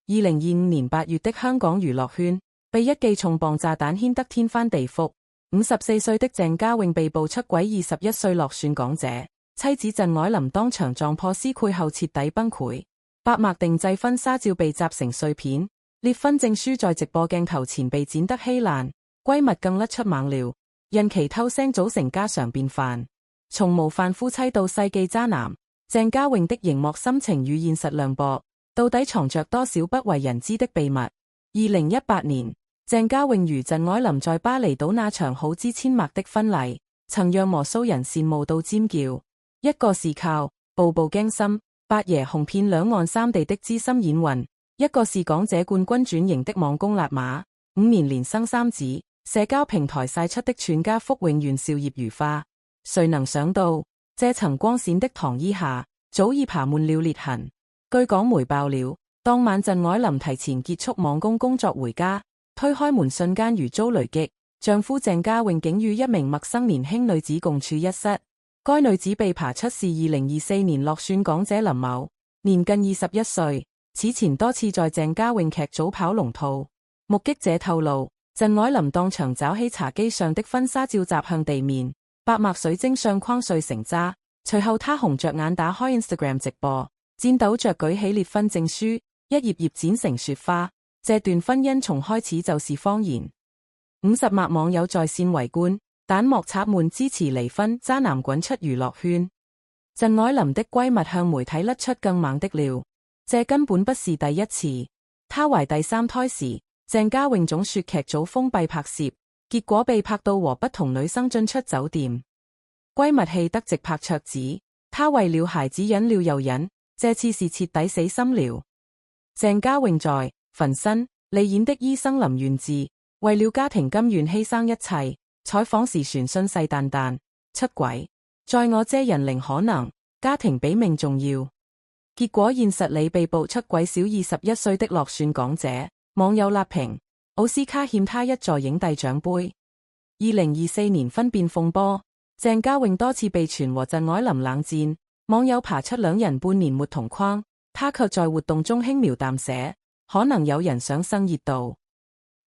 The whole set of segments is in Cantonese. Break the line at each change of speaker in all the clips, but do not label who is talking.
2025年8月的香港娛樂圈，被一記重磅炸彈掀得天翻地覆。54歲的鄭嘉穎被曝出軌21歲落選港姐，妻子陳愛琳當場撞破屍潰後徹底崩潰。百碼定製婚紗照被砸成碎片，列婚證書在直播鏡頭前被剪得稀爛，閨蜜更甩出猛料，孕期偷腥早成家常便飯。從模範夫妻到世紀渣男，鄭嘉穎的熒幕心情與現實亮搏，到底藏着多少不為人知的秘密？2018年，鄭嘉穎與陳愛琳在巴厘島那場耗資千萬的婚禮，曾讓無數人羨慕到尖叫。一個是靠步步驚心、八爺紅遍兩岸三地的資深演運，一個是港姐冠軍轉型的網公辣媽，5年連生3子，社交平台曬出的全家福永遠笑靨如花。誰能想到，這層光閃的糖衣下，早已爬滿了裂痕。據港媒爆料，當晚陳愛琳提前結束網公工作回家，推開門瞬間如遭雷擊，丈夫鄭嘉穎竟與一名陌生年輕女子共處一室。該女子被扒出是2024年落選港姐林某，年近21歲，此前多次在鄭嘉穎劇組跑龍套。目擊者透露，陳愛琳當場抓起茶几上的婚紗照砸向地面，百碼水晶相框碎成渣。隨後她紅着眼打開 Instagram 直播，顫抖着舉起列婚證書，一頁頁剪成雪花。這段婚姻從開始就是謊言。50萬網友在線圍觀，彈幕插滿支持離婚，渣男滾出娛樂圈。陳愛琳的閨蜜向媒體甩出更猛的料，這根本不是第一次。她懷第3胎時，鄭嘉穎總說劇組封閉拍攝，結果被拍到和不同女生進出酒店。閨蜜氣得直拍桌子，她為了孩子忍了又忍，這次是徹底死心了。鄭嘉穎在焚身利演的醫生林願志，為了家庭甘願犧牲一切。採訪時傳信誓旦旦出軌，在我這人零可能，家庭比命重要。結果現實裏被曝出軌小21歲的落選港姐，網友辣評奧斯卡欠她一座影帝獎杯。2024年婚變風波，鄭嘉穎多次被傳和陳愛琳冷戰，網友爬出兩人半年沒同框，她卻在活動中輕描淡寫，可能有人想生熱度。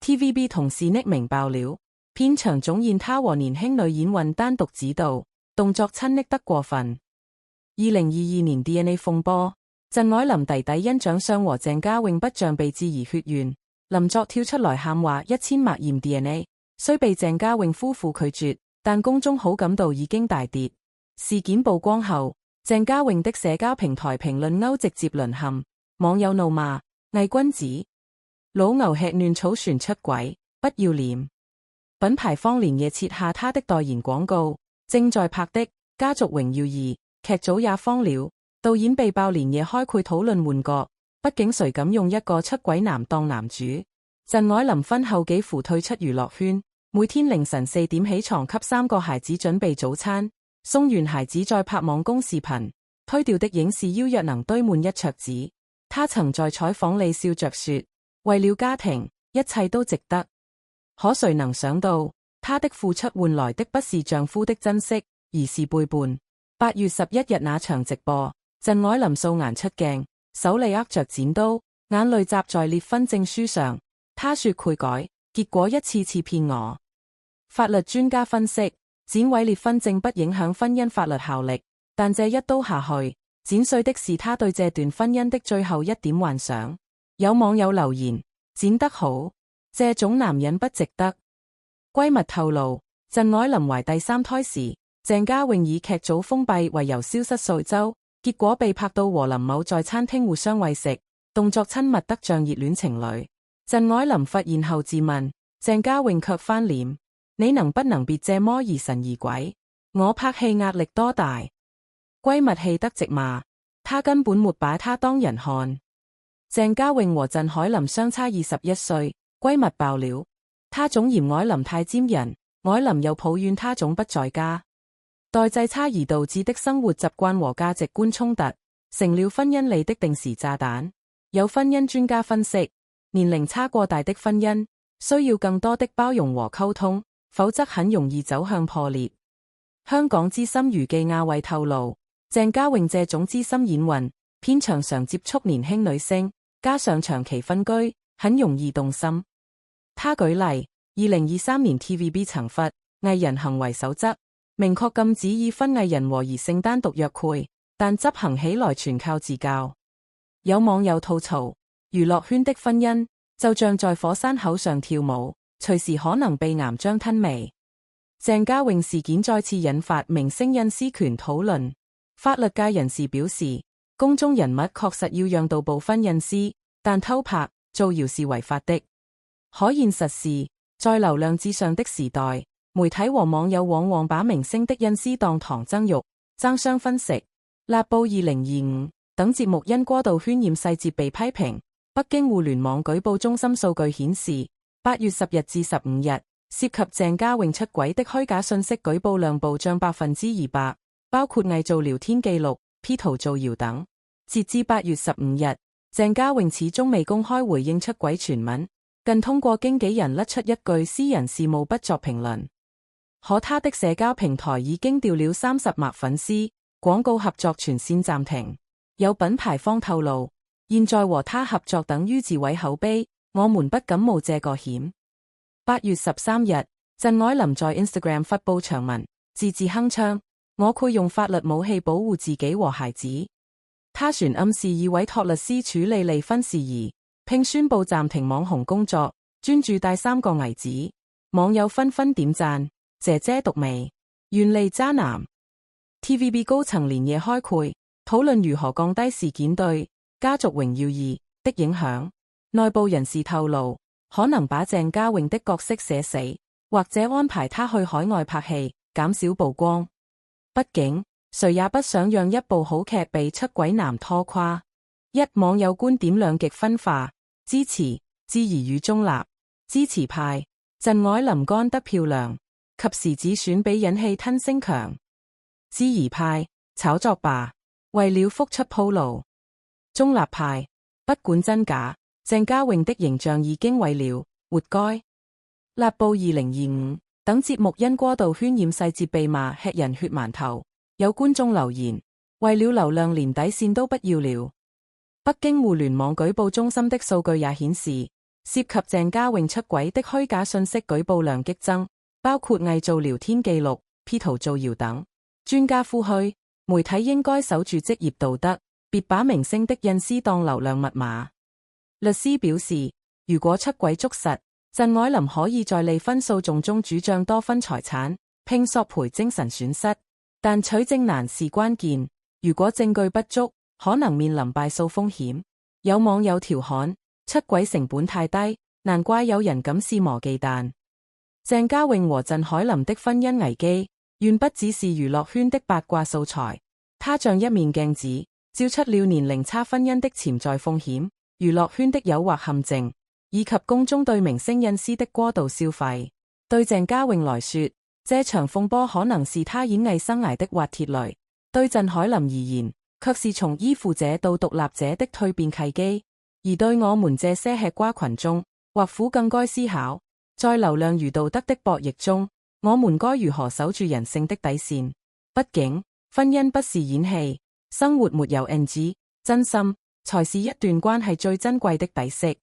TVB 同事匿名爆料，片場總現她和年輕女演員單獨指導，動作親昵得過分。2022年 DNA 風波，陳愛琳弟弟因長相和鄭嘉穎不像被質疑血緣，林作跳出來喊話1000萬驗 DNA， 雖被鄭嘉穎夫婦拒絕，但公眾好感度已經大跌。事件曝光後，鄭嘉穎的社交平台評論區直接淪陷，網友怒罵偽君子，老牛吃嫩草船出軌，不要臉。品牌方連夜撤下他的代言廣告，正在拍的《家族榮耀2》劇組也慌了，導演被爆連夜開會討論換角，畢竟誰敢用一個出軌男當男主？陳愛琳婚後幾乎退出娛樂圈，每天凌晨4點起床給3個孩子準備早餐，送完孩子再拍網公視頻，推掉的影視邀約能堆滿一桌子。他曾在採訪裏笑着說，為了家庭，一切都值得。可誰能想到，她的付出換來的不是丈夫的珍惜，而是背叛。8月11日那場直播，陳愛琳素顏出鏡，手裏握着剪刀，眼淚砸在列婚證書上。她說悔改，結果一次次騙我。法律專家分析，剪毀列婚證不影響婚姻法律效力，但這一刀下去，剪碎的是她對這段婚姻的最後一點幻想。有網友留言，剪得好。這種男人不值得。閨蜜透露，陳愛琳懷第3胎時，鄭嘉穎以劇組封閉為由消失數週，結果被拍到和林某在餐廳互相餵食，動作親密得像熱戀情侶。陳愛琳發現後自問，鄭嘉穎卻翻臉：你能不能別這麼疑神疑鬼？我拍戲壓力多大？閨蜜氣得直罵，她根本沒把她當人看。鄭嘉穎和陳海琳相差21歲。閨蜜爆料，她總嫌愛琳太尖人，愛琳又抱怨她總不在家。代際差異導致的生活習慣和價值觀衝突，成了婚姻裏的定時炸彈。有婚姻專家分析，年齡差過大的婚姻，需要更多的包容和溝通，否則很容易走向破裂。香港資深娛記亞偉透露，鄭嘉穎這種資深演員，片場常接觸年輕女星，加上長期分居，很容易動心。他舉例，2023年 TVB 曾發藝人行為守則，明確禁止已婚藝人和異性單獨約會，但執行起來全靠自教。有網友吐槽，娛樂圈的婚姻就像在火山口上跳舞，隨時可能被岩漿吞沒。鄭嘉穎事件再次引發明星隱私權討論，法律界人士表示，公眾人物確實要讓渡部分隱私，但偷拍、造謠是違法的。可現實是，在流量至上的時代，媒體和網友往往把明星的隱私當糖蒸肉，爭相分食。立報2025等節目因過度渲染細節被批評。北京互聯網舉報中心數據顯示，8月10日至15日，涉及鄭嘉穎出軌的虛假信息舉報量暴漲200%，包括偽造聊天記錄、P 圖造謠等。截至8月15日，鄭嘉穎始終未公開回應出軌傳聞，更通過經紀人甩出一句私人事務不作評論。可他的社交平台已經掉了30萬粉絲，廣告合作全線暫停。有品牌方透露，現在和他合作等於自毀口碑，我們不敢冒這個險。8月13日，鄭愛琳在 Instagram 發布長文，字字鏗鏘，我會用法律武器保護自己和孩子。他旋暗示已委託律師處理離婚事宜，並宣布暫停網紅工作，專注帶3個兒子。網友紛紛點讚，姐姐獨美，遠離渣男。TVB 高層連夜開會，討論如何降低事件對《家族榮耀2》的影響。內部人士透露，可能把鄭嘉穎的角色寫死，或者安排她去海外拍戲，減少曝光。畢竟，誰也不想讓一部好劇被出軌男拖垮。網友觀點兩極分化，支持、質疑與中立。支持派，鄭愛琳幹得漂亮，及時止損比忍氣吞聲強。質疑派，炒作吧，為了復出鋪路。中立派，不管真假，鄭嘉穎的形象已經毀了，活該。立報2025等節目因過度渲染細節被罵吃人血饅頭，有觀眾留言，為了流量連底線都不要了。北京互聯網舉報中心的數據也顯示，涉及鄭嘉穎出軌的虛假信息舉報量激增，包括偽造聊天記錄、P 圖造謠等。專家呼籲，媒體應該守住職業道德，別把明星的隱私當流量密碼。律師表示，如果出軌捉實，鄭愛琳可以在離婚訴訟中主張多分財產，並索賠精神損失。但取證難是關鍵，如果證據不足，可能面臨敗訴風險。有網友調侃，出軌成本太低，難怪有人敢肆無忌憚。鄭嘉穎和鄭海琳的婚姻危機，遠不只是娛樂圈的八卦素材，它像一面鏡子，照出了年齡差婚姻的潛在風險、娛樂圈的誘惑陷阱，以及公眾對明星隱私的過度消費。對鄭嘉穎來說，這場風波可能是她演藝生涯的滑鐵盧；對鄭海琳而言，卻是從依附者到獨立者的蛻變契機。而對我們這些吃瓜群眾，或許更該思考，在流量與道德的博弈中，我們該如何守住人性的底線？畢竟，婚姻不是演戲，生活沒有 NG，真心才是一段關係最珍貴的底色。